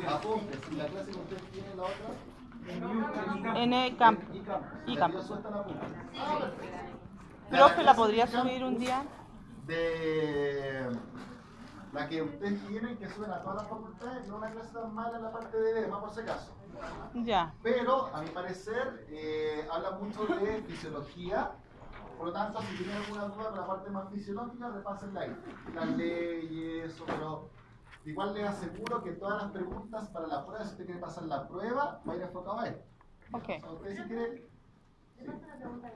Apuntes. Si la clase que ustedes tienen la otra. En el campo. Y campo. sueltan apuntes. Profe, ¿la podría subir un día? De la que ustedes tienen, que suben a todas las facultades, no una clase tan mala en la parte de edema, por si acaso. Ya. Pero, a mi parecer, habla mucho de fisiología. Por lo tanto, si tienen alguna duda con la parte más fisiológica, repásenla ahí. Las leyes, eso, pero igual les aseguro que todas las preguntas para la prueba, si usted quiere pasar la prueba, va a ir enfocado a esto. Ok. O sea, ustedes si quieren... Le paso una pregunta,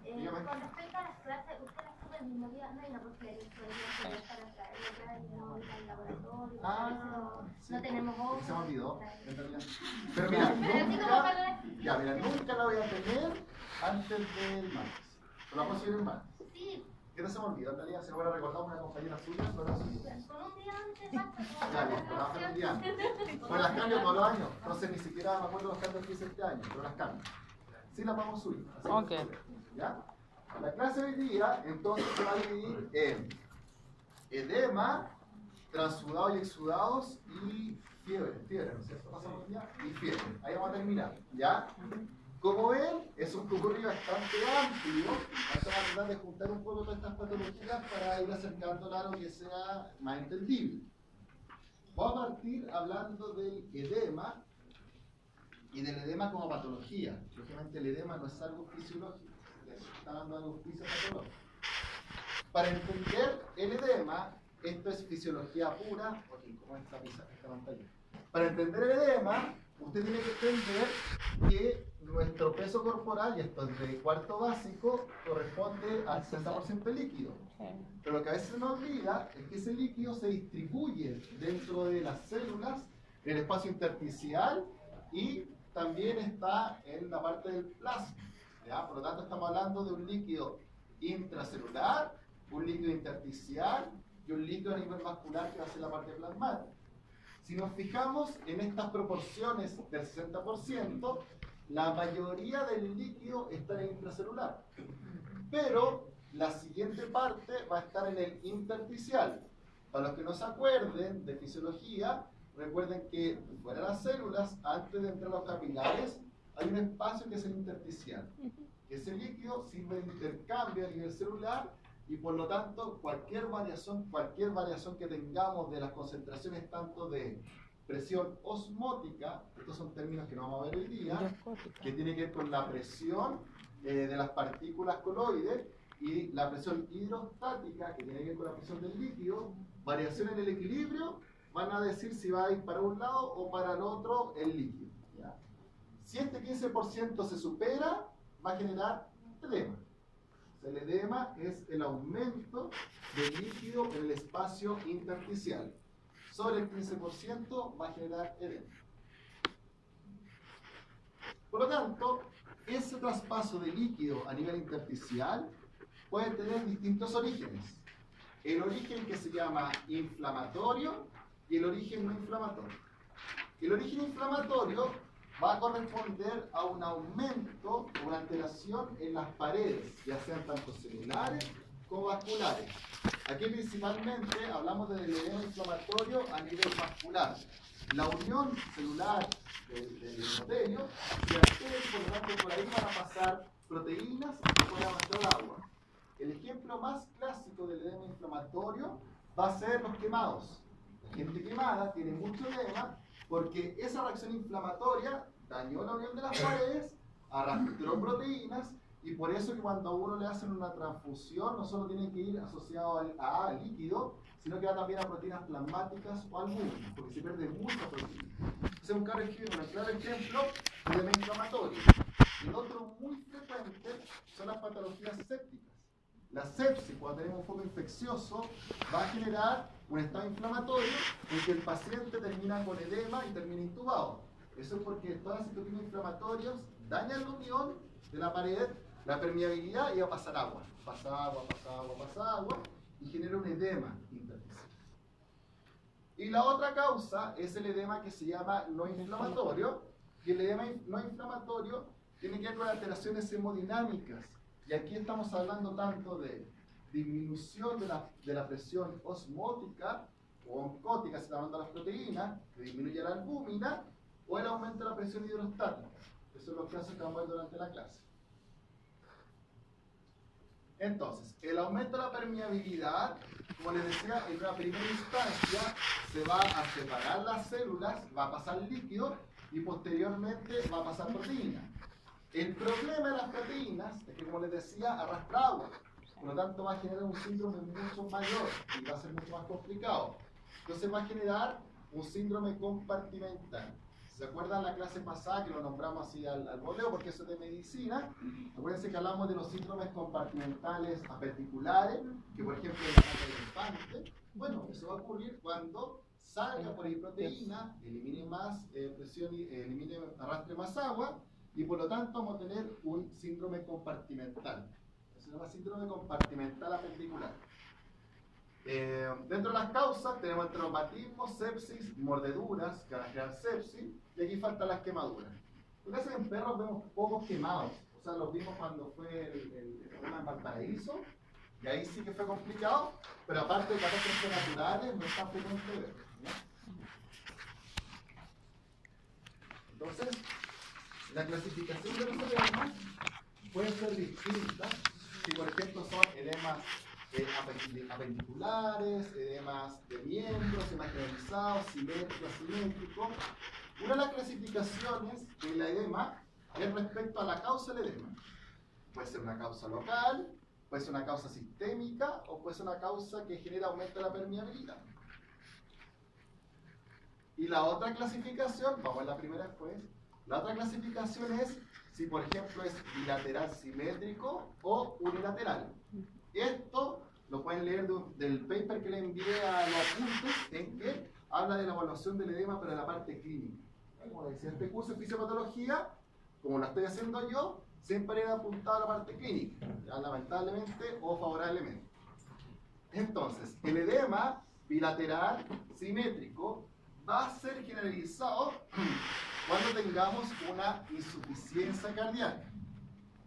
con respecto a las clases, ¿usted las sube el mismo día? No hay una posibilidad de para traerla y no ir al laboratorio. No tenemos voz. Se me olvidó, en realidad. Pero mira, nunca la voy a tener antes del martes. Pero la puedo subir el martes. Sí. ¿Qué no se me olvidó? En realidad se me hubiera recordado una compañera suya, no la subí. Con un día antes, basta. Ya, bien, pero la un día antes. Pues las cambio todos los años. Entonces ni siquiera me acuerdo los cambios que hice este año, pero las cambio. Sí las vamos a subir. Ok. ¿Ya? La clase de hoy día, entonces, se va a dividir en edema, transudados y exudados y fiebre, ¿no es cierto? Pasamos ya, y fiebre. Ahí vamos a terminar, ¿ya? Como ven, es un currículum bastante amplio. Vamos a tratar de juntar un poco todas estas patologías para ir acercándola a lo que sea más entendible. Vamos a partir hablando del edema y del edema como patología. Lógicamente el edema no es algo fisiológico, está hablando de algo fisiopatológico. Para entender el edema, esto es fisiología pura, como esta pantalla. Para entender el edema, usted tiene que entender que nuestro peso corporal, y esto es de cuarto básico, corresponde al 60% líquido. Pero lo que a veces se nos olvida es que ese líquido se distribuye dentro de las células, en el espacio intersticial y también está en la parte del plasma. ¿Ya? Por lo tanto, estamos hablando de un líquido intracelular, un líquido intersticial y un líquido a nivel vascular que va a ser la parte plasmática. Si nos fijamos en estas proporciones del 60%, la mayoría del líquido está en el intracelular. Pero la siguiente parte va a estar en el intersticial. Para los que no se acuerden de fisiología, recuerden que fuera de las células, antes de entrar a los capilares, hay un espacio que es el intersticial. Ese líquido sirve de intercambio a nivel celular y por lo tanto cualquier variación que tengamos de las concentraciones tanto de presión osmótica, estos son términos que no vamos a ver hoy día, que tiene que ver con la presión de las partículas coloides y la presión hidrostática, que tiene que ver con la presión del líquido, variación en el equilibrio, van a decir si va a ir para un lado o para el otro el líquido. ¿Ya? Si este 15% se supera, va a generar edema. O sea, el edema es el aumento del líquido en el espacio intersticial. Sobre el 15% va a generar edema. Por lo tanto, ese traspaso de líquido a nivel intersticial puede tener distintos orígenes. El origen que se llama inflamatorio y el origen no inflamatorio. El origen inflamatorio va a corresponder a un aumento o una alteración en las paredes, ya sean tanto celulares como vasculares. Aquí principalmente hablamos del edema inflamatorio a nivel vascular. La unión celular del endotelio y por lo tanto por ahí van a pasar proteínas y van a pasar agua. El ejemplo más clásico del edema inflamatorio va a ser los quemados. La gente quemada tiene mucho edema porque esa reacción inflamatoria dañó la unión de las paredes, arrastró proteínas y por eso que cuando a uno le hacen una transfusión no solo tiene que ir asociado al líquido, sino que va también a proteínas plasmáticas o al músculo, porque se pierde mucha proteína. Ese es un claro ejemplo de edema inflamatorio. El otro muy frecuente son las patologías sépticas. La sepsis, cuando tenemos un foco infeccioso, va a generar un estado inflamatorio en que el paciente termina con edema y termina intubado. Eso es porque todas las citoquinas inflamatorias dañan la unión de la pared, la permeabilidad y va a pasar agua. Pasa agua y genera un edema intersticial. Y la otra causa es el edema que se llama no inflamatorio. Y el edema no inflamatorio tiene que ver con alteraciones hemodinámicas. Y aquí estamos hablando tanto de disminución de la presión osmótica o oncótica, se está hablando de las proteínas, que disminuye la albúmina, o el aumento de la presión hidrostática. Esos son los casos que vamos a ver durante la clase. Entonces, el aumento de la permeabilidad, como les decía, en una primera instancia se va a separar las células, va a pasar líquido y posteriormente va a pasar proteína. El problema de las proteínas es que, como les decía, arrastra agua. Por lo tanto, va a generar un síndrome mucho mayor y va a ser mucho más complicado. Entonces, va a generar un síndrome compartimental. ¿Se acuerdan la clase pasada que lo nombramos así al voleo porque eso es de medicina? Acuérdense que hablamos de los síndromes compartimentales apendiculares, que por ejemplo en la parte del infante. Bueno, eso va a ocurrir cuando salga por ahí proteína, elimine más presión, arrastre más agua, y por lo tanto vamos a tener un síndrome compartimental. Se llama síndrome compartimental apendicular. Dentro de las causas tenemos el traumatismo, sepsis, mordeduras que van a generar sepsis, y aquí faltan las quemaduras. Lo que hacen en perros vemos pocos quemados, o sea, los vimos cuando fue el problema en Valparaíso, y ahí sí que fue complicado, pero aparte de catástrofes naturales no está frecuente ver. Entonces, la clasificación de los edemas puede ser distinta si, por ejemplo, son edemas apendiculares, edemas de miembros, edemas generalizados, simétricos, asimétricos. Una de las clasificaciones de la edema es respecto a la causa del edema. Puede ser una causa local, puede ser una causa sistémica o puede ser una causa que genera aumento de la permeabilidad. Y la otra clasificación, vamos a la primera después, la otra clasificación es si, por ejemplo, es bilateral simétrico o unilateral. Esto lo pueden leer del paper que le envié a los apuntes, en que habla de la evaluación del edema, pero de la parte clínica. Como decía, este curso de fisiopatología, como lo estoy haciendo yo, siempre era apuntado a la parte clínica, ya lamentablemente o favorablemente. Entonces, el edema bilateral simétrico va a ser generalizado cuando tengamos una insuficiencia cardíaca.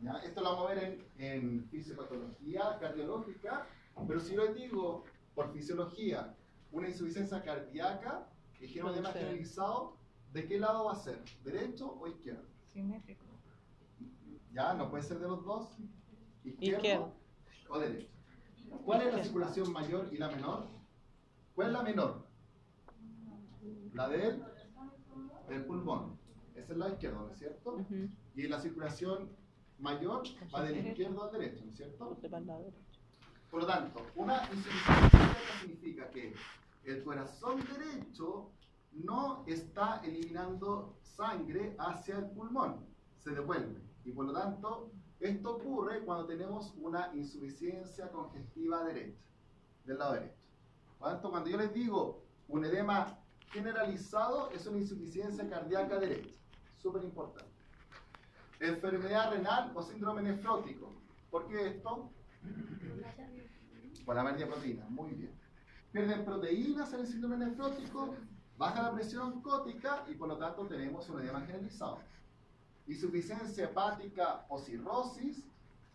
¿Ya? Esto lo vamos a ver en fisiopatología cardiológica, pero si yo les digo por fisiología una insuficiencia cardíaca que genera un edema generalizado, ¿de qué lado va a ser? ¿Derecho o izquierdo? Simétrico. Ya, no puede ser de los dos. ¿Izquierdo o derecho? ¿Cuál es la circulación mayor y la menor? ¿Cuál es la menor? La del pulmón. Esa es la izquierda, ¿no es cierto? Y la circulación mayor va del izquierdo al derecho, ¿no es cierto? Por lo tanto, una insuficiencia cardíaca significa que el corazón derecho no está eliminando sangre hacia el pulmón, se devuelve. Y por lo tanto, esto ocurre cuando tenemos una insuficiencia congestiva derecha, del lado derecho. Por lo tanto, cuando yo les digo un edema generalizado, es una insuficiencia cardíaca derecha. Súper importante. Enfermedad renal o síndrome nefrótico. ¿Por qué esto? Por la pérdida de proteínas. Muy bien. Pierden proteínas en el síndrome nefrótico, baja la presión oncótica y por lo tanto tenemos un edema generalizado. Insuficiencia hepática o cirrosis,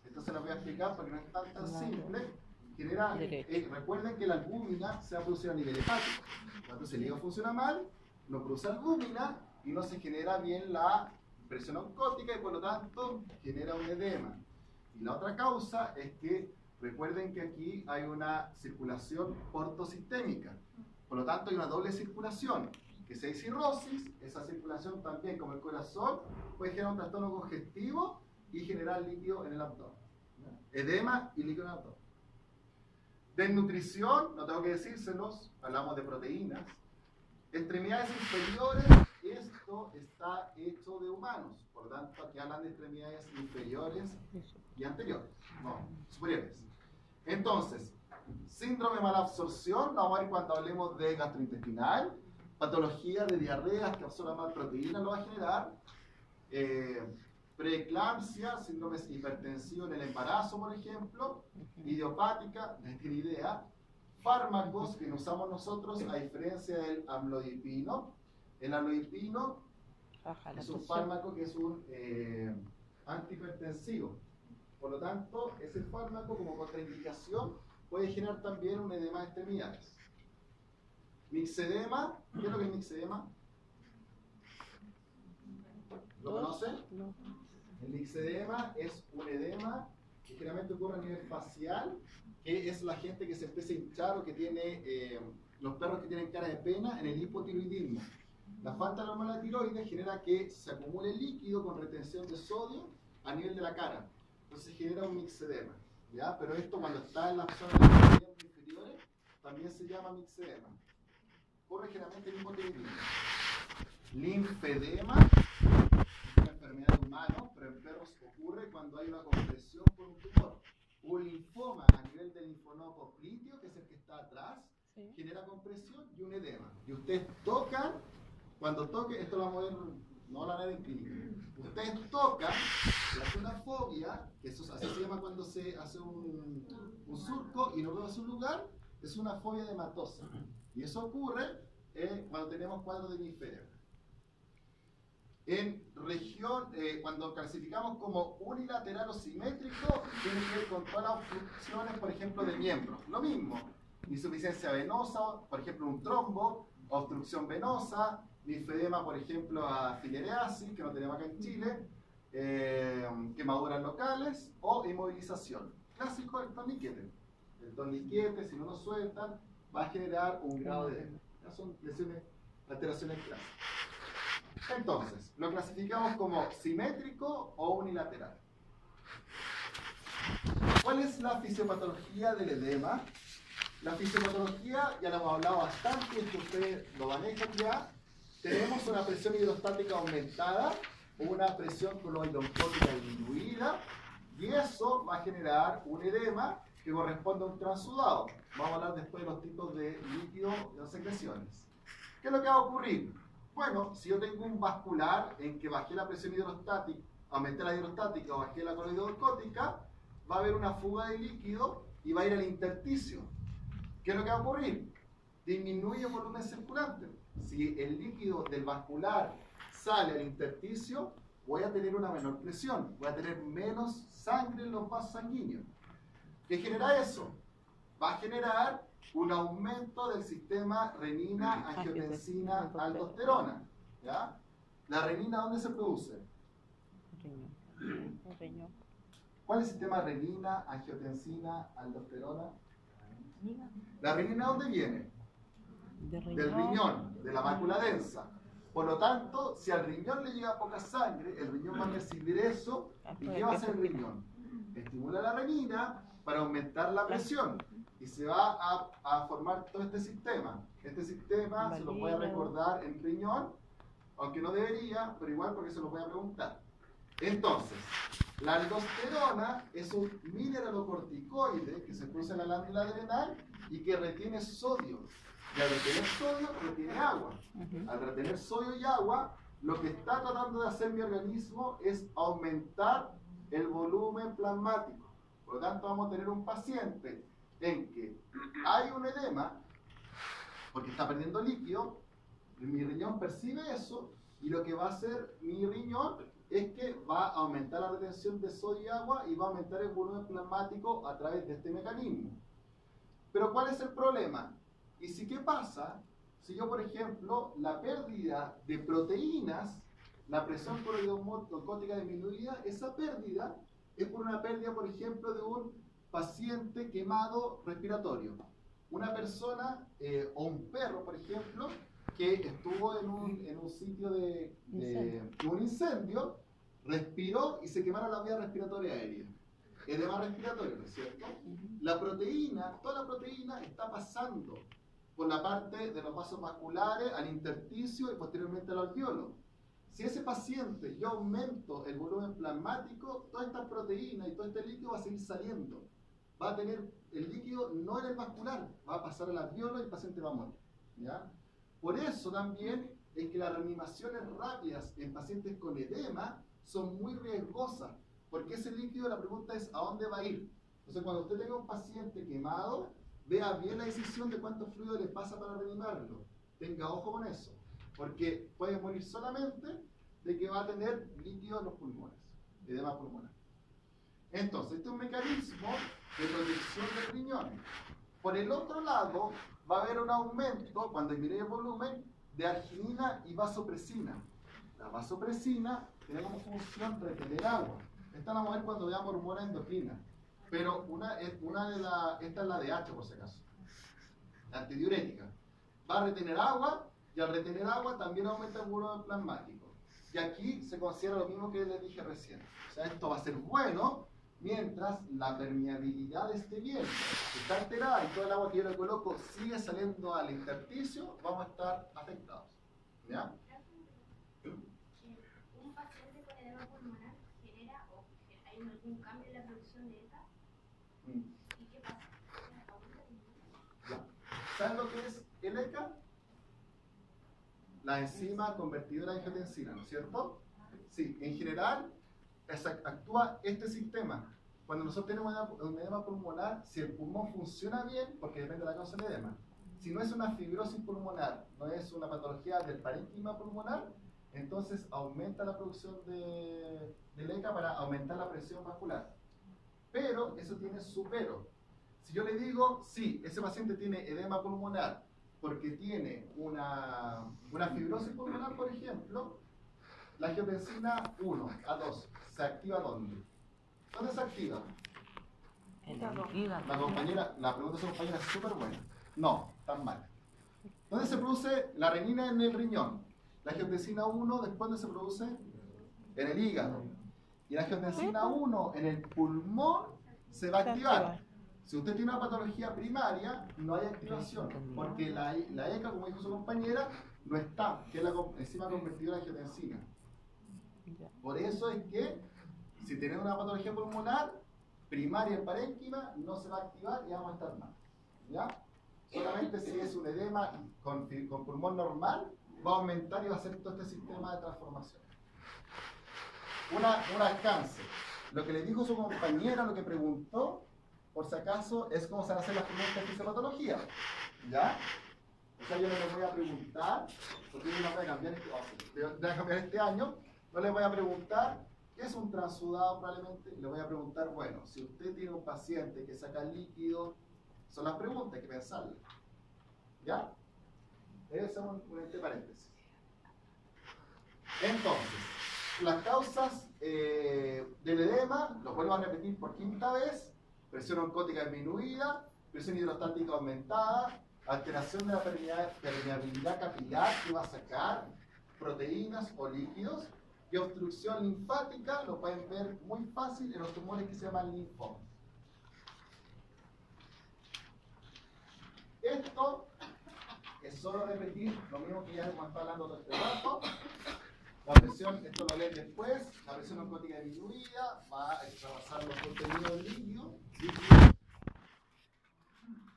esto se lo voy a explicar porque no es tan simple. Genera, recuerden que la albúmina se va a producir a nivel hepático. Cuando el hígado funciona mal, no produce albúmina y no se genera bien la presión oncótica y por lo tanto genera un edema. Y la otra causa es que recuerden que aquí hay una circulación portosistémica. Por lo tanto hay una doble circulación. Que si hay cirrosis, esa circulación también, como el corazón, puede generar un trastorno congestivo y generar líquido en el abdomen. Edema y líquido en el abdomen. Desnutrición, no tengo que decírselos, hablamos de proteínas. Extremidades inferiores, esto está hecho de humanos, por lo tanto aquí hablan de extremidades inferiores y anteriores, no, superiores. Entonces, síndrome de malabsorción, lo vamos a ver cuando hablemos de gastrointestinal, patología de diarreas que absorban mal proteínas lo va a generar, preeclampsia, síndromes hipertensivos en el embarazo, por ejemplo, idiopática, no tiene idea, fármacos que usamos nosotros a diferencia del amlodipino. El amlodipino es un fármaco que es un antihipertensivo. Por lo tanto, ese fármaco como contraindicación puede generar también un edema de extremidades. Mixedema, ¿qué es lo que es mixedema? ¿Lo conocen? No. El mixedema es un edema que generalmente ocurre a nivel facial, que es la gente que se empieza a hinchar o que tiene, los perros que tienen cara de pena en el hipotiroidismo. La falta de hormona de tiroides genera que se acumule líquido con retención de sodio a nivel de la cara. Entonces genera un mixedema, ¿ya? Pero esto cuando está en las zonas de los miembros inferiores también se llama mixedema. Ocurre generalmente en hipotiroidismo. Linfedema es una enfermedad de humanos, pero en perros ocurre cuando hay una compresión por un tumor. Un linfoma a nivel del linfonodo popliteo, que es el que está atrás, Sí. genera compresión y un edema. Y ustedes tocan, cuando toquen, esto lo vamos a ver, no la nada en clínica. Ustedes tocan, se hace una fobia, que eso así se llama cuando se hace un surco y no vemos un lugar, es una fobia de hematosa. Y eso ocurre cuando tenemos cuadros de hemisferio. En región, cuando clasificamos como unilateral o simétrico, tiene que ver con todas las obstrucciones, por ejemplo, de miembros. Lo mismo, insuficiencia venosa, por ejemplo, un trombo, obstrucción venosa, linfedema, por ejemplo, a filariasis, que no tenemos acá en Chile, quemaduras locales o inmovilización. Clásico el torniquete. El torniquete, si no lo sueltan, va a generar un grado de edema. Ya son lesiones, alteraciones clásicas. Entonces, lo clasificamos como simétrico o unilateral. ¿Cuál es la fisiopatología del edema? La fisiopatología, ya lo hemos hablado bastante, es que ustedes lo manejan ya. Tenemos una presión hidrostática aumentada, una presión coloidocótica disminuida, y eso va a generar un edema que corresponde a un transudado. Vamos a hablar después de los tipos de líquido y de secreciones. ¿Qué es lo que va a ocurrir? Bueno, si yo tengo un vascular en que bajé la presión hidrostática, aumenté la hidrostática o bajé la coloidocótica, va a haber una fuga de líquido y va a ir al intersticio. ¿Qué es lo que va a ocurrir? Disminuye el volumen circulante. Si el líquido del vascular sale al intersticio, voy a tener una menor presión, voy a tener menos sangre en los vasos sanguíneos. ¿Qué genera eso? Va a generar un aumento del sistema renina, angiotensina, aldosterona. ¿Ya? ¿La renina dónde se produce? El riñón. ¿Cuál es el sistema renina, angiotensina, aldosterona? ¿La renina dónde viene? Del riñón, de la mácula densa. Por lo tanto, si al riñón le llega poca sangre, el riñón va a recibir eso. ¿Y qué va a hacer el riñón? Estimula la renina para aumentar la presión. Y se va a formar todo este sistema. Este sistema se lo puede recordar en riñón, aunque no debería, pero igual porque se lo voy a preguntar. Entonces, la aldosterona es un mineralocorticoide que se produce en la glándula adrenal y que retiene sodio. Y al retener sodio, retiene agua. Al retener sodio y agua, lo que está tratando de hacer mi organismo es aumentar el volumen plasmático. Por lo tanto, vamos a tener un paciente en que hay un edema, porque está perdiendo líquido, mi riñón percibe eso, y lo que va a hacer mi riñón es que va a aumentar la retención de sodio y agua y va a aumentar el volumen plasmático a través de este mecanismo. Pero ¿cuál es el problema? ¿Y si qué pasa si yo, por ejemplo, la pérdida de proteínas, la presión coloidocótica disminuida, esa pérdida es por una pérdida, por ejemplo, de un paciente quemado respiratorio? Una persona o un perro, por ejemplo, que estuvo en un sitio de un incendio, respiró y se quemaron las vías respiratorias aéreas. Edema respiratorio, ¿no es cierto? La proteína, toda la proteína está pasando por la parte de los vasos vasculares al intersticio y posteriormente al alveolo. Si ese paciente yo aumento el volumen plasmático, toda esta proteína y todo este líquido va a seguir saliendo. Va a tener el líquido no en el vascular, va a pasar al alveolo y el paciente va a morir. ¿Ya? Por eso también es que las reanimaciones rápidas en pacientes con edema son muy riesgosas, porque ese líquido, la pregunta es ¿a dónde va a ir? Entonces, cuando usted tenga un paciente quemado, vea bien la decisión de cuánto fluido le pasa para reanimarlo. Tenga ojo con eso, porque puede morir solamente de que va a tener líquido en los pulmones, edema pulmonar. Entonces, este es un mecanismo de protección del riñón. Por el otro lado, va a haber un aumento, cuando disminuye el volumen, de arginina y vasopresina. La vasopresina tiene como función retener agua. Esta la vamos a ver cuando veamos hormona endocrina. Pero esta es la DH por si acaso. La antidiurética. Va a retener agua y al retener agua también aumenta el volumen plasmático. Y aquí se considera lo mismo que les dije recién. O sea, esto va a ser bueno mientras la permeabilidad esté bien. Si está alterada y todo el agua que yo le coloco sigue saliendo al intersticio, vamos a estar afectados. ¿Ya? ¿Un paciente con edema pulmonar genera o hay algún cambio en la producción de ECA? ¿Y qué pasa? Ya. ¿Saben lo que es el ECA? La enzima convertidora de angiotensina, ¿no es cierto? Sí, en general actúa este sistema. Cuando nosotros tenemos un edema pulmonar, si el pulmón funciona bien, porque depende de la causa del edema, si no es una fibrosis pulmonar, no es una patología del parénquima pulmonar, entonces aumenta la producción del ECA para aumentar la presión vascular. Pero eso tiene su pero. Si yo le digo, sí, ese paciente tiene edema pulmonar porque tiene una fibrosis pulmonar, por ejemplo, la angiotensina 1 a 2 se activa ¿dónde? ¿Dónde se activa? En el hígado. La pregunta de su compañera es súper buena. No, tan mal. ¿Dónde se produce la renina en el riñón? La angiotensina 1, ¿después dónde se produce? En el hígado. Y la angiotensina 1 en el pulmón se va a activar. Si usted tiene una patología primaria, no hay activación, porque la ECA, como dijo su compañera, no está, que es la enzima convertidora de angiotensina. Por eso es que, si tenemos una patología pulmonar, primaria en parénquima, no se va a activar y vamos a estar mal. ¿Ya? Solamente si es un edema con pulmón normal, va a aumentar y va a hacer todo este sistema de transformación. Un alcance. Lo que le dijo su compañera, lo que preguntó, por si acaso, es cómo se van a hacer las preguntas de fisiopatología. ¿Ya? O sea, yo no les voy a preguntar, porque yo no voy a cambiar este año, no les voy a preguntar qué es un transudado probablemente, le voy a preguntar, bueno, si usted tiene un paciente que saca líquido, son las preguntas, hay que pensarlas. ¿Ya? Ese es un entre paréntesis. Entonces, las causas del edema, los vuelvo a repetir por quinta vez: presión oncótica disminuida, presión hidrostática aumentada, alteración de la permeabilidad capilar que va a sacar proteínas o líquidos, y obstrucción linfática, lo pueden ver muy fácil en los tumores que se llaman linfomas. Esto es solo repetir lo mismo que ya hemos estado hablando todo este rato. La presión, esto lo leen después, la presión oncótica disminuida va a extravasar los contenidos del líquido.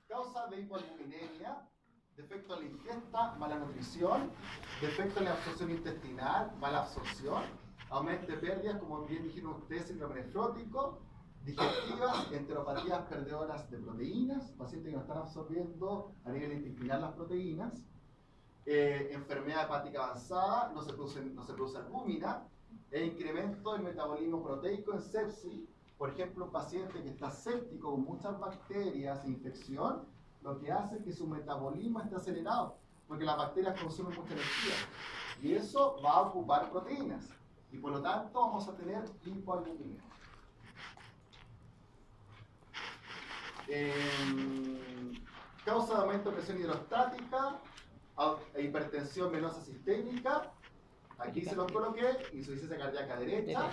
Causa de hipoalbuminemia, defecto en la ingesta, mala nutrición, defecto en la absorción intestinal, mala absorción, aumento de pérdidas, como bien dijeron ustedes, síndrome nefrótico, digestivas, enteropatías perdedoras de proteínas, pacientes que no están absorbiendo a nivel intestinal las proteínas, enfermedad hepática avanzada, no se produce albúmina, e incremento del metabolismo proteico en sepsis. Por ejemplo, un paciente que está séptico con muchas bacterias e infección, lo que hace es que su metabolismo esté acelerado, porque las bacterias consumen mucha energía. Y eso va a ocupar proteínas. Y por lo tanto vamos a tener hipoalbuminemia. Causa de aumento de presión hidrostática, hipertensión venosa sistémica. Aquí se los coloqué, insuficiencia cardíaca derecha,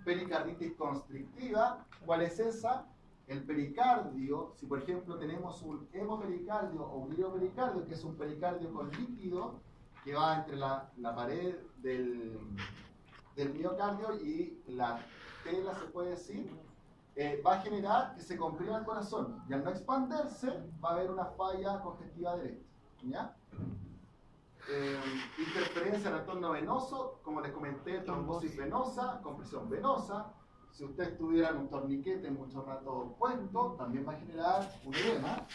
pericarditis constrictiva. ¿Cuál es esa? El pericardio, si por ejemplo tenemos un hemopericardio o un iliopericardio, que es un pericardio con líquido que va entre la pared del miocardio y la tela, se puede decir, va a generar que se comprima el corazón, y al no expandirse va a haber una falla congestiva derecha. ¿Ya? Interferencia en el retorno venoso, como les comenté, trombosis venosa, compresión venosa. Si usted tuviera un torniquete mucho rato puesto, también va a generar un edema.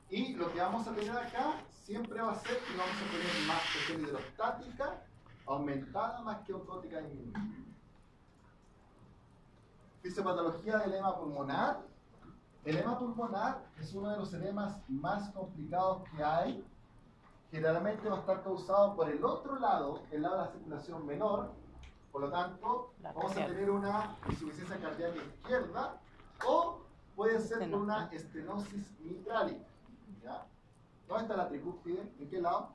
Y lo que vamos a tener acá siempre va a ser que vamos a tener más presión hidrostática aumentada más que oncótica disminuida. Fisiopatología del edema pulmonar. El edema pulmonar es uno de los edemas más complicados que hay. Generalmente va a estar causado por el otro lado, el lado de la circulación menor. Por lo tanto, vamos a tener una insuficiencia cardíaca izquierda o puede ser por una estenosis mitrálica. ¿Ya? ¿Dónde está la tricúspide? ¿En qué lado?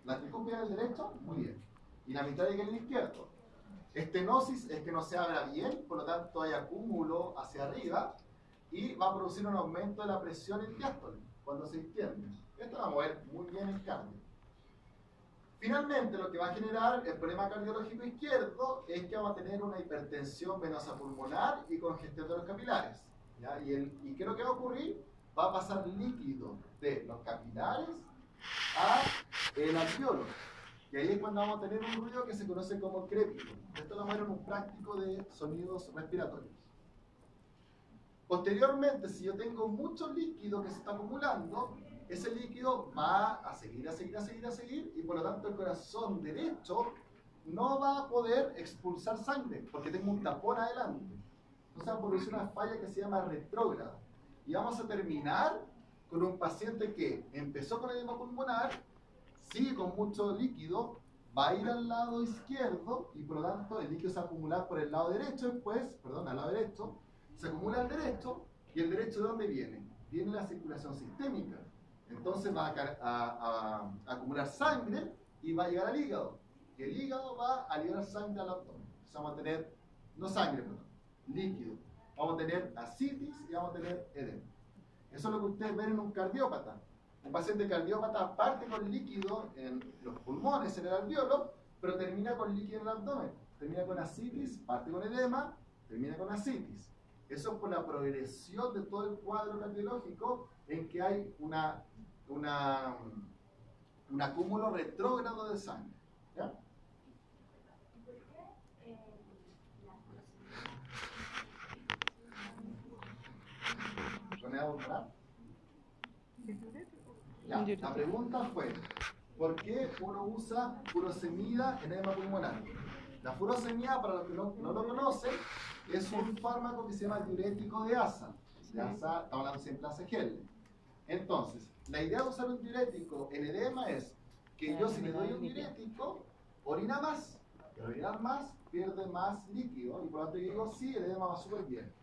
La tricúspide del derecho, muy bien. Y la mitrálica en el izquierdo. Estenosis es que no se abra bien, por lo tanto hay acúmulo hacia arriba y va a producir un aumento de la presión en diástole cuando se extiende. Esto va a mover muy bien el cardio. Finalmente, lo que va a generar el problema cardiológico izquierdo es que vamos a tener una hipertensión venosa pulmonar y congestión de los capilares. ¿Ya? ¿Y qué es lo que va a ocurrir? Va a pasar líquido de los capilares a el alveolo. Y ahí es cuando vamos a tener un ruido que se conoce como crépito. Esto lo vamos a ver en un práctico de sonidos respiratorios. Posteriormente, si yo tengo mucho líquido que se está acumulando, ese líquido va a seguir y por lo tanto el corazón derecho no va a poder expulsar sangre porque tengo un tapón adelante. Entonces va a producir una falla que se llama retrógrada. Y vamos a terminar con un paciente que empezó con edema pulmonar, sigue con mucho líquido, va a ir al lado izquierdo y por lo tanto el líquido se va a acumular por el lado derecho al lado derecho, se acumula al derecho y el derecho ¿de dónde viene? Viene la circulación sistémica. Entonces va a acumular sangre y va a llegar al hígado. Y el hígado va a liberar sangre al abdomen. Entonces vamos a tener, no sangre, perdón, líquido. Vamos a tener ascitis y vamos a tener edema. Eso es lo que ustedes ven en un cardiópata. Un paciente cardiópata parte con líquido en los pulmones, en el alveolo, pero termina con líquido en el abdomen. Termina con ascitis, parte con edema, termina con ascitis. Eso es por la progresión de todo el cuadro cardiológico en que hay un acúmulo retrógrado de sangre. ¿Ya? Ya, la pregunta fue, ¿por qué uno usa furosemida en edema pulmonar? La furosemida, para los que no lo conocen, es un fármaco que se llama diurético de asa. De asa, estamos hablando siempre de ACGL. Entonces, la idea de usar un diurético en edema es que yo si le doy un diurético, orina más. Y al orinar más, pierde más líquido. Y por lo tanto yo digo, sí, el edema va súper bien.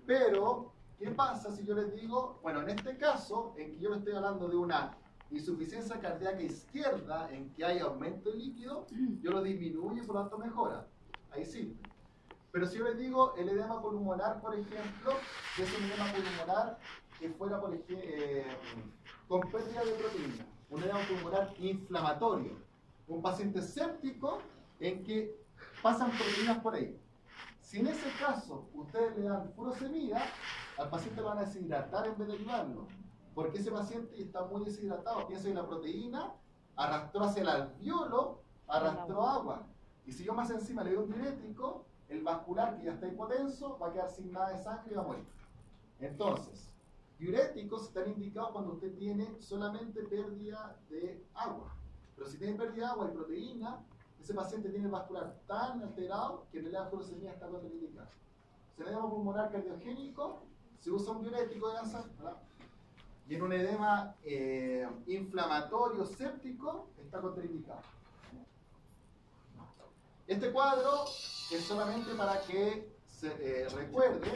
Pero, ¿qué pasa si yo les digo, bueno, en este caso, en que yo le estoy hablando de una insuficiencia cardíaca izquierda, en que hay aumento de líquido, yo lo disminuyo y por lo tanto mejora. Ahí sí. Pero si yo les digo el edema pulmonar, por ejemplo, que es un edema pulmonar que fuera, por ejemplo, con pérdida de proteína, un edema pulmonar inflamatorio, un paciente séptico en que pasan proteínas por ahí. Si en ese caso ustedes le dan furosemida, al paciente lo van a deshidratar en vez de ayudarlo, porque ese paciente está muy deshidratado. Piensa que la proteína arrastró hacia el alveolo, arrastró agua. Y si yo más encima le doy un diurético, el vascular que ya está hipotenso va a quedar sin nada de sangre y va a morir. Entonces, diuréticos están indicados cuando usted tiene solamente pérdida de agua. Pero si tiene pérdida de agua y proteína, ese paciente tiene el vascular tan alterado que en realidad la furosemida está contraindicada. Si en el edema pulmonar cardiogénico se usa un diurético de asa, ¿verdad? Y en un edema inflamatorio séptico está contraindicado. Este cuadro es solamente para que se recuerde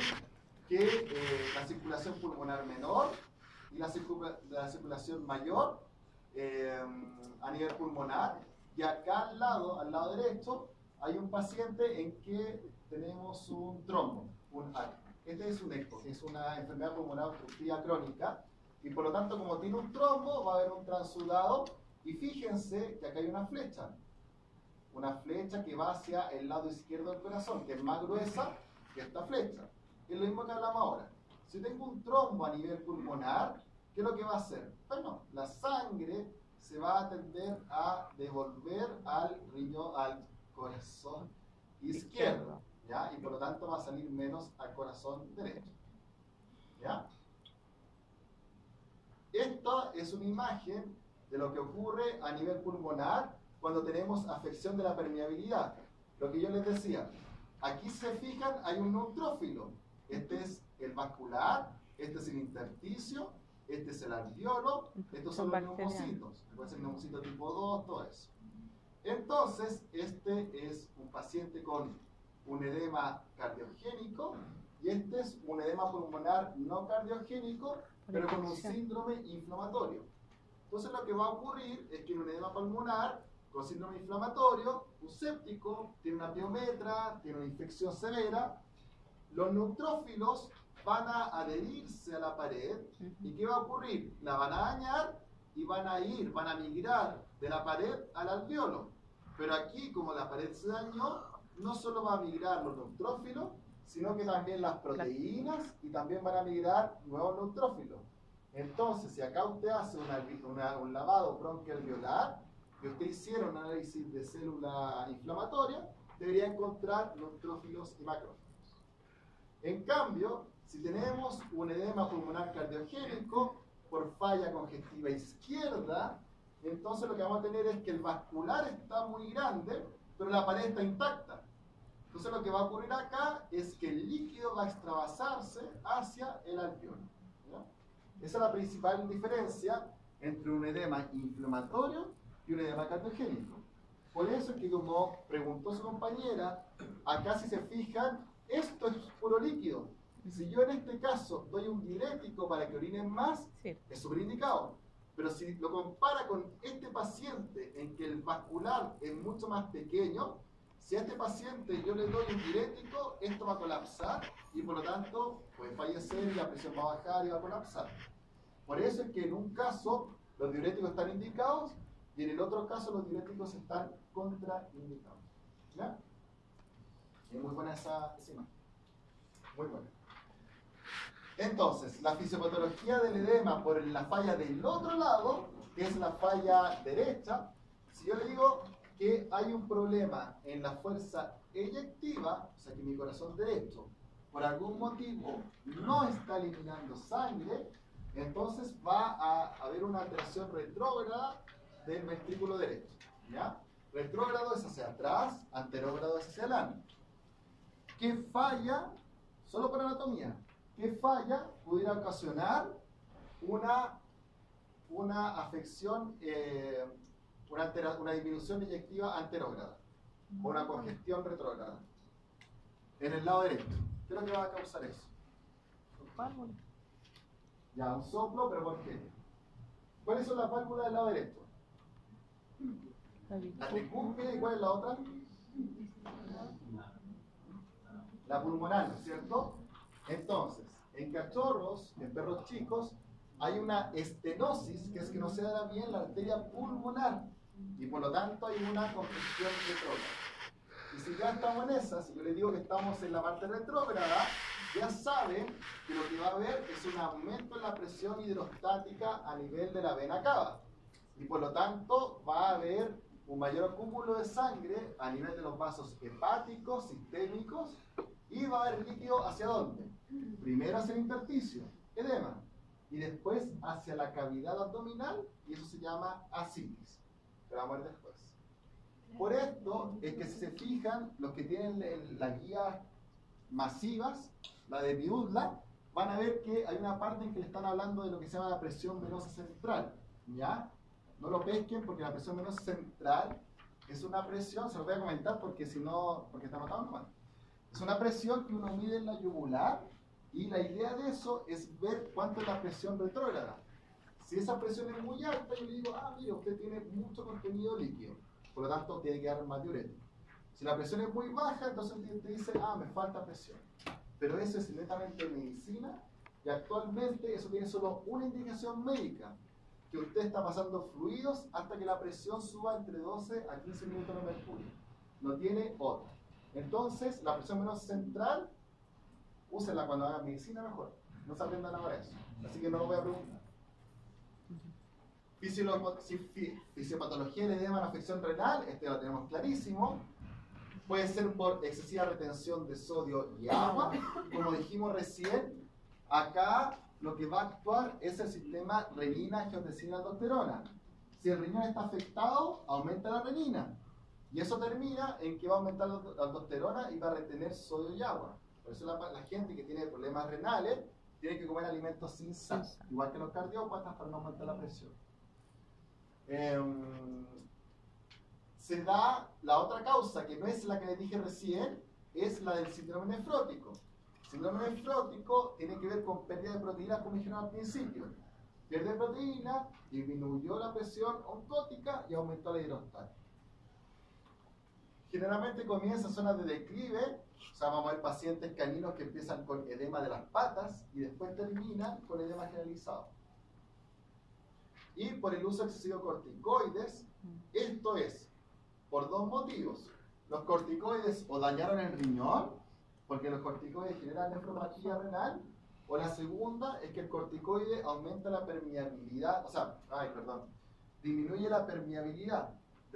que la circulación pulmonar menor y la circulación mayor a nivel pulmonar, y acá al lado derecho, hay un paciente en que tenemos un trombo, un ARC. Este es un ECMO, que es una enfermedad pulmonar obstructiva crónica, y por lo tanto, como tiene un trombo, va a haber un transudado, y fíjense que acá hay una flecha que va hacia el lado izquierdo del corazón, que es más gruesa que esta flecha. Es lo mismo que hablamos ahora. Si tengo un trombo a nivel pulmonar, ¿qué es lo que va a hacer? Bueno, la sangre se va a tender a devolver al riñón, al corazón izquierdo, ¿ya? Y por lo tanto va a salir menos al corazón derecho, ¿ya? Esta es una imagen de lo que ocurre a nivel pulmonar cuando tenemos afección de la permeabilidad. Lo que yo les decía, aquí se fijan, hay un neutrófilo. Este es el vascular, este es el intersticio, este es el alveolo, estos son los neumocitos. Puede ser neumocito tipo 2, todo eso. Entonces, este es un paciente con un edema cardiogénico y este es un edema pulmonar no cardiogénico, pero con un síndrome inflamatorio. Entonces, lo que va a ocurrir es que en un edema pulmonar con síndrome inflamatorio, un séptico, tiene una piometra, tiene una infección severa, los neutrófilos van a adherirse a la pared y ¿qué va a ocurrir? La van a dañar y van a migrar de la pared al alveolo. Pero aquí, como la pared se dañó, no solo va a migrar los neutrófilos, sino que también las proteínas y también van a migrar nuevos neutrófilos. Entonces, si acá usted hace un lavado bronquialveolar y usted hiciera un análisis de célula inflamatoria, debería encontrar neutrófilos y macrófagos. En cambio, si tenemos un edema pulmonar cardiogénico por falla congestiva izquierda, entonces lo que vamos a tener es que el vascular está muy grande, pero la pared está intacta. Entonces lo que va a ocurrir acá es que el líquido va a extravasarse hacia el alveolo. Esa es la principal diferencia entre un edema inflamatorio y un edema cardiogénico. Por eso es que, como preguntó su compañera, acá si se fijan, esto es puro líquido. Si yo en este caso doy un diurético para que orinen más, sí, es súper indicado. Pero si lo compara con este paciente en que el vascular es mucho más pequeño, si a este paciente yo le doy un diurético, esto va a colapsar y por lo tanto puede fallecer y la presión va a bajar y va a colapsar. Por eso es que en un caso los diuréticos están indicados y en el otro caso los diuréticos están contraindicados. ¿Ya? Es muy buena esa imagen. Muy buena. Entonces, la fisiopatología del edema por la falla del otro lado, que es la falla derecha, si yo le digo que hay un problema en la fuerza eyectiva, o sea que mi corazón derecho, por algún motivo no está eliminando sangre, entonces va a haber una alteración retrógrada del ventrículo derecho. ¿Ya? Retrógrado es hacia atrás, anterógrado es hacia adelante. ¿Qué falla? Solo por anatomía. ¿Qué falla pudiera ocasionar una afección, una disminución eyectiva anterógrada o una congestión retrógrada en el lado derecho? ¿Qué es lo que va a causar eso? Ya, un soplo, pero ¿por qué? ¿Cuáles son las válvulas del lado derecho? La tricúspide, ¿y cuál es la otra? La pulmonar, ¿no es cierto? Entonces, en cachorros, en perros chicos, hay una estenosis, que es que no se da bien la arteria pulmonar, y por lo tanto hay una congestión retrógrada. Y si ya estamos en esa, si yo les digo que estamos en la parte retrógrada, ya saben que lo que va a haber es un aumento en la presión hidrostática a nivel de la vena cava. Y por lo tanto va a haber un mayor acúmulo de sangre a nivel de los vasos hepáticos, sistémicos, y va a haber líquido ¿hacia dónde? Primero hacia el intersticio, edema, y después hacia la cavidad abdominal, y eso se llama ascitis. Pero vamos a ver después. Por esto es que si se fijan, los que tienen las guías masivas, la de Biudla, van a ver que hay una parte en que le están hablando de lo que se llama la presión venosa central. ¿Ya? No lo pesquen porque la presión venosa central es una presión, se lo voy a comentar porque si no, porque está anotado nomás. Es una presión que uno mide en la yugular y la idea de eso es ver cuánto es la presión retrógrada. Si esa presión es muy alta, yo le digo, mire, usted tiene mucho contenido líquido, por lo tanto tiene que dar más diurético. Si la presión es muy baja, entonces te dice, me falta presión. Pero eso es netamente medicina y actualmente eso tiene solo una indicación médica, que usted está pasando fluidos hasta que la presión suba entre 12 a 15 minutos de mercurio. No tiene otra. Entonces, la presión venosa central, úsela cuando hagan medicina mejor. No se aprendan ahora eso. Así que no lo voy a preguntar. Fisiopatología del edema en afección renal, este lo tenemos clarísimo. Puede ser por excesiva retención de sodio y agua. Como dijimos recién, acá lo que va a actuar es el sistema renina, angiotensina, aldosterona. Si el riñón está afectado, aumenta la renina. Y eso termina en que va a aumentar la aldosterona y va a retener sodio y agua. Por eso la gente que tiene problemas renales tiene que comer alimentos sin sal, igual que los cardiópatas, para no aumentar la presión. Se da la otra causa, que no es la que les dije recién, es la del síndrome nefrótico. El síndrome nefrótico tiene que ver con pérdida de proteínas, como dijeron al principio. Pierde proteína, disminuyó la presión oncótica y aumentó la hidrostasia. Generalmente comienza en zonas de declive, o sea, vamos a ver pacientes caninos que empiezan con edema de las patas y después terminan con edema generalizado. Y por el uso excesivo de corticoides, esto es por dos motivos. Los corticoides o dañaron el riñón, porque los corticoides generan nefropatía renal, o la segunda es que el corticoide aumenta la permeabilidad, disminuye la permeabilidad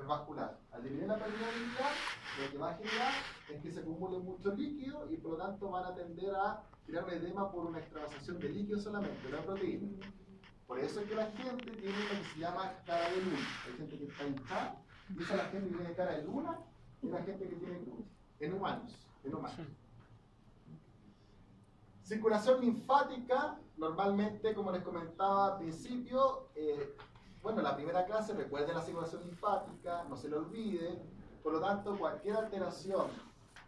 vascular. Al disminuir la permeabilidad, lo que va a generar es que se acumule mucho líquido y por lo tanto van a tender a crear un edema por una extravasación de líquido solamente, no de proteína. Por eso es que la gente tiene lo que se llama cara de luna. Hay gente que está hinchada, y esa es la gente que tiene cara de luna y la gente que tiene en humanos. Circulación linfática, normalmente, como les comentaba al principio, la primera clase, recuerden la circulación linfática, no se lo olvide. Por lo tanto, cualquier alteración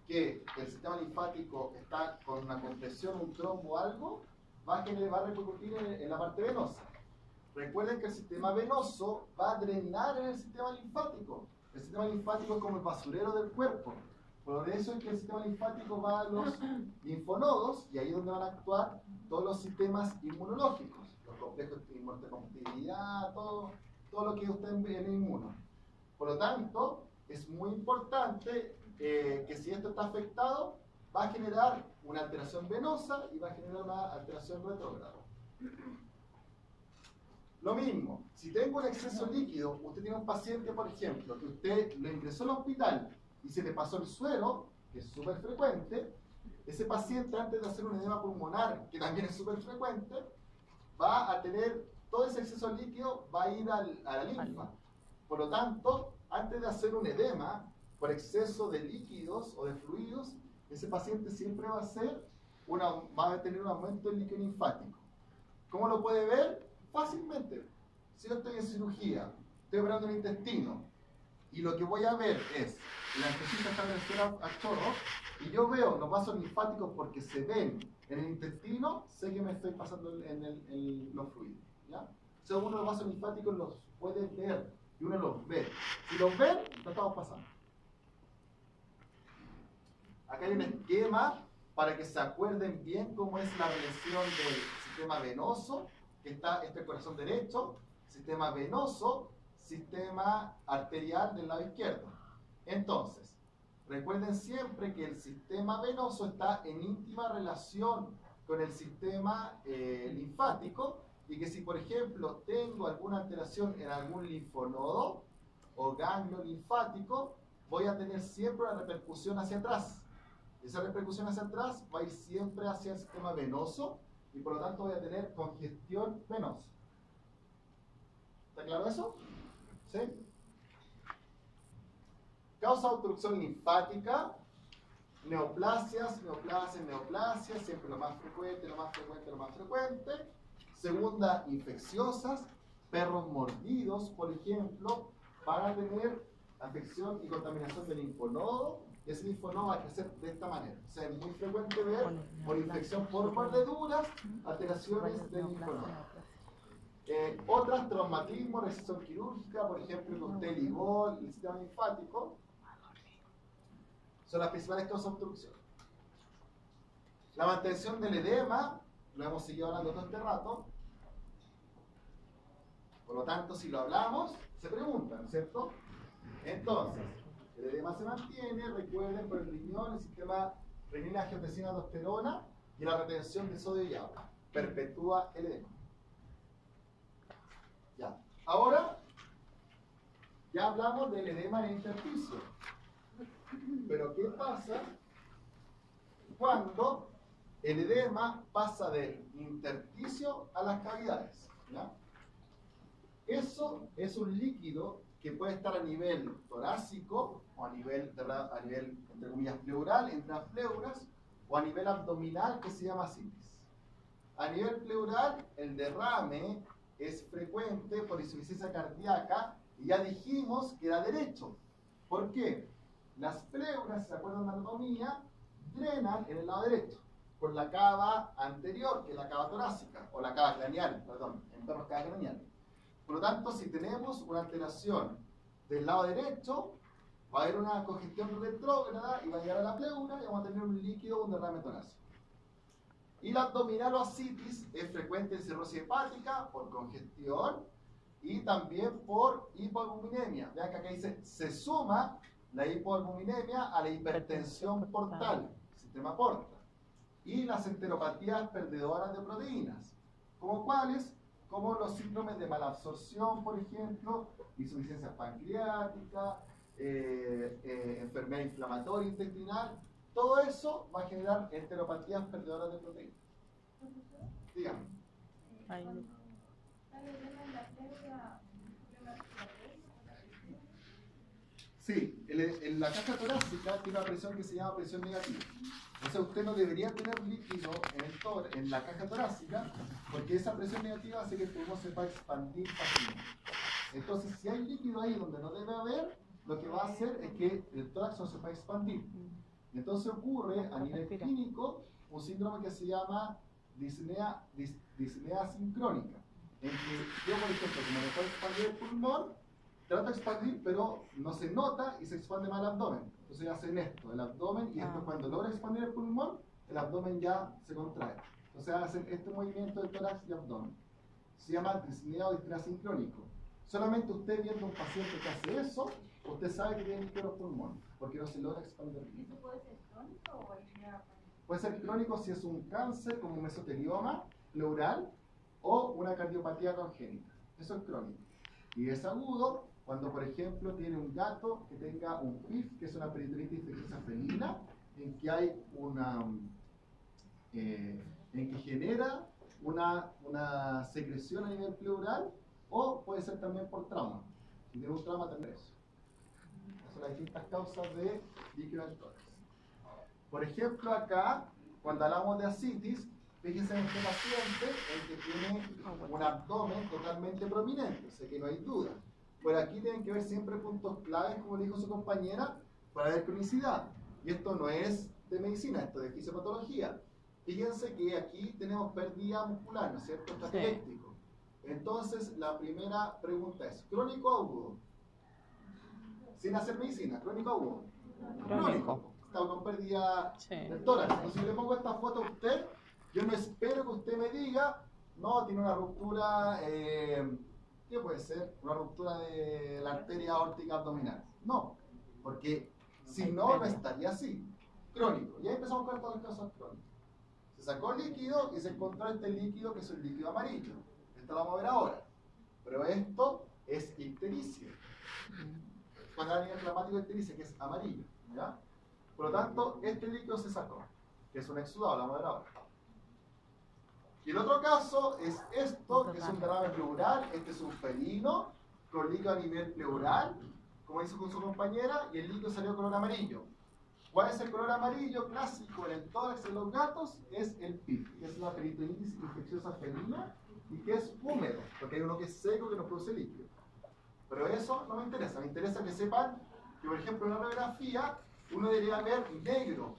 que el sistema linfático está con una compresión, un trombo o algo, va a repercutir en la parte venosa. Recuerden que el sistema venoso va a drenar en el sistema linfático. El sistema linfático es como el basurero del cuerpo. Por eso es que el sistema linfático va a los linfonodos y ahí es donde van a actuar todos los sistemas inmunológicos, los complejos de inmunología, todo lo que ustedes ven en inmuno. Por lo tanto, es muy importante que si esto está afectado, va a generar una alteración venosa y va a generar una alteración retrógrada. Lo mismo, si tengo un exceso líquido, usted tiene un paciente, por ejemplo, que usted lo ingresó al hospital y se le pasó el suero, que es súper frecuente, ese paciente, antes de hacer un edema pulmonar, que también es súper frecuente, va a tener todo ese exceso líquido, va a ir a la linfa. Por lo tanto, antes de hacer un edema por exceso de líquidos o de fluidos, ese paciente siempre va a tener un aumento del líquido linfático. ¿Cómo lo puede ver? Fácilmente. Si yo estoy en cirugía, estoy operando el intestino, y lo que voy a ver es, la anestesista está en el suelo a chorro, y yo veo los vasos linfáticos porque se ven en el intestino, sé que me estoy pasando en los fluidos. ¿Ya? Si uno de los vasos linfáticos los puede ver, y uno los ve. Si los ven, lo estamos pasando. Acá hay un esquema para que se acuerden bien cómo es la relación del sistema venoso, que está este corazón derecho, sistema venoso, sistema arterial del lado izquierdo. Entonces, recuerden siempre que el sistema venoso está en íntima relación con el sistema linfático y que si, por ejemplo, tengo alguna alteración en algún linfonodo o ganglio linfático, voy a tener siempre una repercusión hacia atrás. Esa repercusión hacia atrás va a ir siempre hacia el sistema venoso y por lo tanto voy a tener congestión venosa. ¿Está claro eso? ¿Sí? Causa de obstrucción linfática, neoplasias, siempre lo más frecuente. Segunda, infecciosas, perros mordidos, por ejemplo, van a tener afección y contaminación del linfonodo, y ese linfonodo va a crecer de esta manera. O sea, es muy frecuente ver por infección por mordeduras, alteraciones del linfonodo. Otras, traumatismo, resección quirúrgica, por ejemplo, que usted ligó el sistema linfático, son las principales causas de obstrucción. La mantención del edema, lo hemos seguido hablando todo este rato, por lo tanto, si lo hablamos, se preguntan, ¿cierto? Entonces, el edema se mantiene, recuerden, por el riñón, el sistema renina, angiotensina, aldosterona y la retención de sodio y agua. Perpetúa el edema. Ya. Ahora, ya hablamos del edema en el intersticio. Pero, ¿qué pasa cuando el edema pasa del intersticio a las cavidades? ¿Ya? Eso es un líquido que puede estar a nivel torácico o a nivel entre comillas, pleural, entre las pleuras, o a nivel abdominal que se llama asitis. A nivel pleural, el derrame es frecuente por insuficiencia cardíaca y ya dijimos que era derecho. ¿Por qué? Las pleuras, si se acuerdan de anatomía, drenan en el lado derecho, por la cava anterior, que es la cava torácica, o la cava craneal, perdón, en perros cava craneal. Por lo tanto, si tenemos una alteración del lado derecho, va a haber una congestión retrógrada y va a llegar a la pleura y vamos a tener un líquido, un derrame torácico. Y la abdominal o asitis es frecuente en cirrosis hepática por congestión y también por hipoalbuminemia. Vean que acá dice, se suma la hipoalbuminemia a la hipertensión portal, sistema porta, y las enteropatías perdedoras de proteínas, como cuáles, como los síndromes de malabsorción, por ejemplo, insuficiencia pancreática, enfermedad inflamatoria intestinal. Todo eso va a generar enteropatías perdedoras de proteínas. Dígame. Sí, en la caja torácica tiene una presión que se llama presión negativa. O sea, usted no debería tener líquido en la caja torácica porque esa presión negativa hace que el pulmón se va a expandir fácilmente. Entonces, si hay líquido ahí donde no debe haber, lo que va a hacer es que el tórax no se va a expandir. Entonces ocurre a nivel clínico un síndrome que se llama disnea sincrónica, en que yo, por ejemplo, como me puedo expandir el pulmón, trato de expandir, pero no se nota y se expande más el abdomen. Entonces hacen esto, el abdomen, y después cuando logra expandir el pulmón, el abdomen ya se contrae. Entonces hacen este movimiento de tórax y abdomen. Se llama disnea o disnea sincrónico. Solamente usted viendo un paciente que hace eso, usted sabe que tiene líquido en los pulmones, porque no se logra expandir. ¿Eso puede ser crónico o aislado? Puede ser crónico si es un cáncer como un mesotelioma pleural o una cardiopatía congénita. Eso es crónico. Y es agudo cuando, por ejemplo, tiene un gato que tenga un PIF, que es una peritonitis infecciosa felina, en que hay en que genera una secreción a nivel pleural, o puede ser también por trauma. Si tiene un trauma, también eso. Esas son las distintas causas de líquido en el tórax. Por ejemplo, acá, cuando hablamos de asitis, fíjense en este paciente el que tiene un abdomen totalmente prominente, o sea que no hay duda. Por aquí tienen que ver siempre puntos claves, como le dijo su compañera, para ver cronicidad. Y esto no es de medicina, esto es de fisiopatología. Fíjense que aquí tenemos pérdida muscular, ¿no es cierto? Está epiléptico. Entonces, la primera pregunta es, ¿crónico o agudo? Sin hacer medicina, ¿crónico o agudo? Crónico. Está con pérdida del tórax. Entonces, si yo le pongo esta foto a usted, yo no espero que usted me diga, no, tiene una ruptura, ¿qué puede ser? Una ruptura de la arteria aórtica abdominal. No, porque si no, no estaría así. Crónico. Y ahí empezamos con todas las causas crónicas. Se sacó líquido y se encontró este líquido que es el líquido amarillo. Esto lo vamos a ver ahora. Pero esto es ictericia. Cuando hay inflamático de ictericia, que es amarillo. ¿Ya? Por lo tanto, este líquido se sacó, que es un exudado, lo vamos a ver ahora. Y el otro caso es esto, que es un derrame pleural. Este es un felino con líquido a nivel pleural, como hizo con su compañera, y el líquido salió color amarillo. ¿Cuál es el color amarillo clásico en el tórax de los gatos? Es el PIF, que es la peritonitis infecciosa felina, y que es húmedo, porque hay uno que es seco que no produce líquido. Pero eso no me interesa que sepan que, por ejemplo, en la radiografía uno debería ver negro,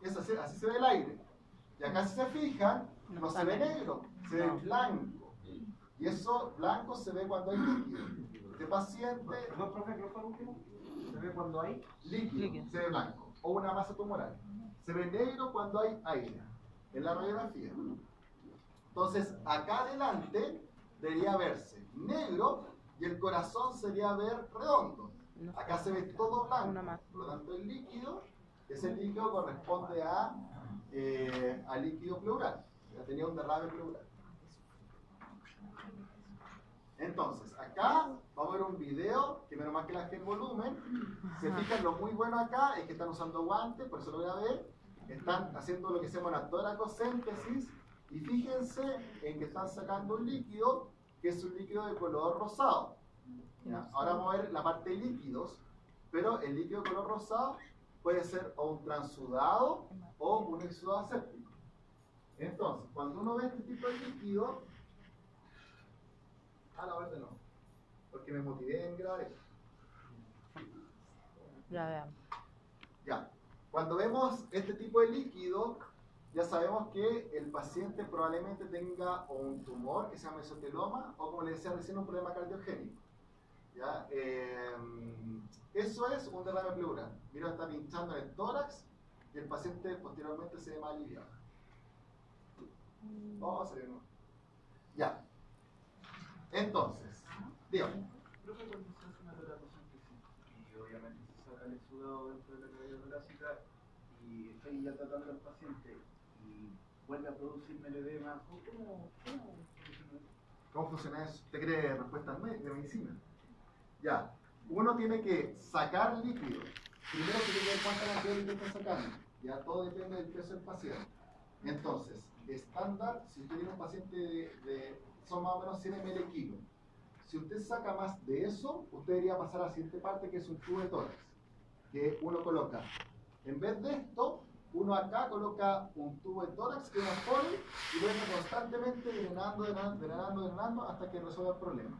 así se ve el aire. Y acá, si se fijan, no se ve negro, se ve blanco. Y eso blanco se ve cuando hay líquido. Este paciente... ¿No, profe, qué fue el último? ¿Se ve cuando hay? Líquido, se ve blanco. O una masa tumoral. Se ve negro cuando hay aire, en la radiografía. Entonces, acá adelante debería verse negro y el corazón sería ver redondo. Acá se ve todo blanco. Por lo tanto, el líquido, ese líquido corresponde a líquido pleural. Ya tenía un derrame pleural. Entonces, acá vamos a ver un video, que menos mal que la gente en volumen. Se fijan, lo muy bueno acá es que están usando guantes, por eso lo grabé. Están haciendo lo que se llama una toracocéntesis. Y fíjense en que están sacando un líquido, que es un líquido de color rosado. ¿Ya? Ahora vamos a ver la parte de líquidos, pero el líquido de color rosado puede ser o un transudado o un exudado séptico. Entonces, cuando uno ve este tipo de líquido, la verde no, porque me motivé en grabar esto. Ya veamos. Ya, cuando vemos este tipo de líquido, ya sabemos que el paciente probablemente tenga o un tumor que se llama mesoteloma o, como le decía recién, un problema cardiogénico. ¿Ya? Eso es un derrame pleural. Mira, está pinchando en el tórax y el paciente posteriormente se ve más aliviado. Vamos a salir, ¿no? Ya. Entonces, dígame. Profe, cuando se hace una dilatación y obviamente se saca el exudado dentro de la cavidad torácica y está ahí ya tratando al paciente y vuelve a producir meledema, ¿Cómo funciona eso? ¿Usted cree respuestas de medicina? Ya. Uno tiene que sacar líquido. Primero tiene que ver cuánta cantidad de líquido está sacando. Ya todo depende del peso del paciente. Entonces, estándar, si usted tiene un paciente son más o menos 100 ml kilo. Si usted saca más de eso, usted debería pasar a la siguiente parte, que es un tubo de tórax, que uno coloca. En vez de esto, uno acá coloca un tubo de tórax que uno pone y lo deja constantemente drenando hasta que resuelva el problema.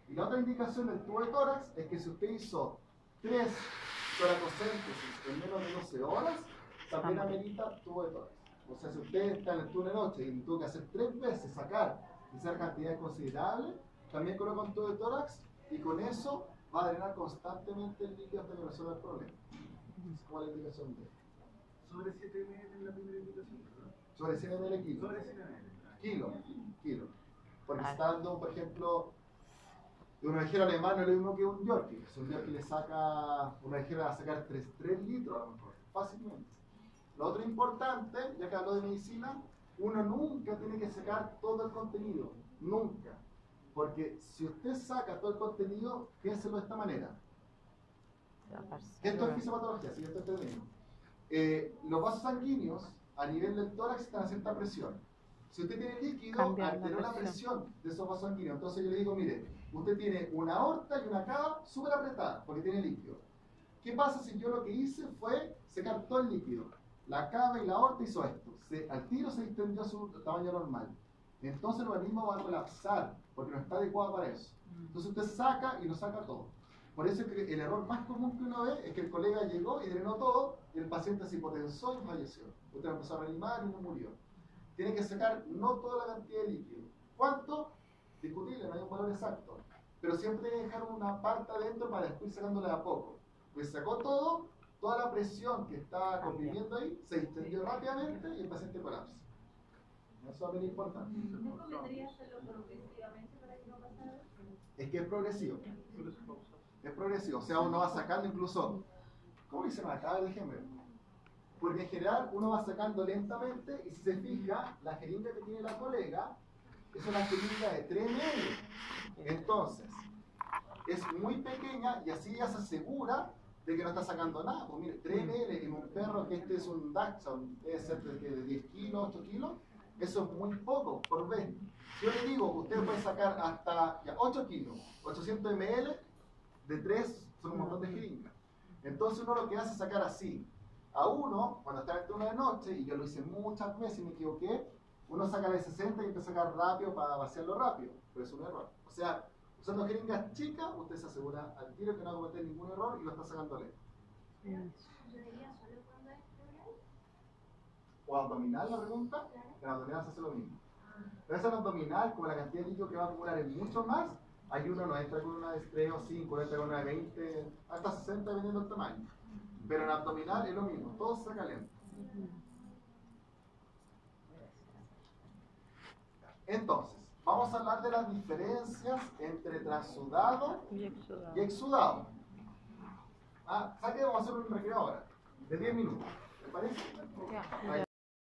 Y la otra indicación del tubo de tórax es que si usted hizo 3 toracocéntesis en menos de 12 horas, también amerita tubo de tórax. O sea, si usted está en el turno de noche y tuvo que hacer 3 veces sacar esa cantidad considerable, también coloca un tubo de tórax y con eso va a drenar constantemente el líquido hasta que resuelva el problema. ¿Cuál es la indicación de? sobre 7 ml en la primera indicación, ¿verdad? Sobre 100 ml kilo. Sobre 100 ml. Kilo. Porque se está dando, por ejemplo, un ovejero alemán no es lo mismo que un Yorkie. Si un Yorkie le saca, un ovejero va a sacar 3 litros a lo mejor, fácilmente. Lo otro importante, ya que habló de medicina, uno nunca tiene que sacar todo el contenido. Nunca. Porque si usted saca todo el contenido, piénselo de esta manera. Esto es fisiopatología, así que esto es termino. Los vasos sanguíneos a nivel del tórax están a cierta presión. Si usted tiene líquido, alteró la presión de esos vasos sanguíneos. Entonces yo le digo, mire, usted tiene una aorta y una cava súper apretada porque tiene líquido. ¿Qué pasa si yo lo que hice fue secar todo el líquido? La cava y la aorta hizo esto. Al tiro se distendió a su tamaño normal. Entonces el organismo va a colapsar porque no está adecuado para eso. Entonces usted saca y lo saca todo. Por eso es que el error más común que uno ve es que el colega llegó y drenó todo y el paciente se hipotensó y falleció. Usted empezó a reanimar y no murió. Tiene que sacar no toda la cantidad de líquido. ¿Cuánto? Discutible, no hay un valor exacto. Pero siempre tiene que dejar una parte adentro para después sacándole a poco. Pues sacó todo, toda la presión que estaba comprimiendo ahí se distendió rápidamente y el paciente colapsa. Eso es bien importante. ¿No convendría hacerlo progresivamente para que no pasara? Es que es progresivo. Es progresivo. O sea, uno va sacando incluso, ¿cómo dice acá el ejemplo? Porque en general uno va sacando lentamente y si se fija, la jeringa que tiene la colega es una jeringa de 3 ml. Entonces, es muy pequeña y así ya se asegura de que no está sacando nada. Pues mire, 3 ml en un perro que este es un Dachshund, debe ser de 10 kilos, 8 kilos, eso es muy poco por vez. Si yo le digo, usted puede sacar hasta 8 kilos, 800 ml, de 3 son un montón de jeringas. Entonces uno lo que hace es sacar así. A uno, cuando está en el turno de noche, y yo lo hice muchas veces y me equivoqué, uno saca de 60 y empieza a sacar rápido para vaciarlo rápido, pero es un error. O sea, usando jeringas chicas, usted se asegura al tiro que no va a cometer ningún error y lo está sacando lento. ¿Debería solo cuando es pleural? ¿O abdominal la pregunta? En abdominal se hace lo mismo. Pero esa en abdominal, como la cantidad de líquido que va a acumular es mucho más, hay uno no entra con una de 3 o 5, entra con una de 20, hasta 60 dependiendo del tamaño. Pero en abdominal es lo mismo, todo se saca lento. Entonces, vamos a hablar de las diferencias entre transudado y exudado. ¿Sabe qué? Vamos a hacer un recreo ahora, de 10 minutos. ¿Le parece?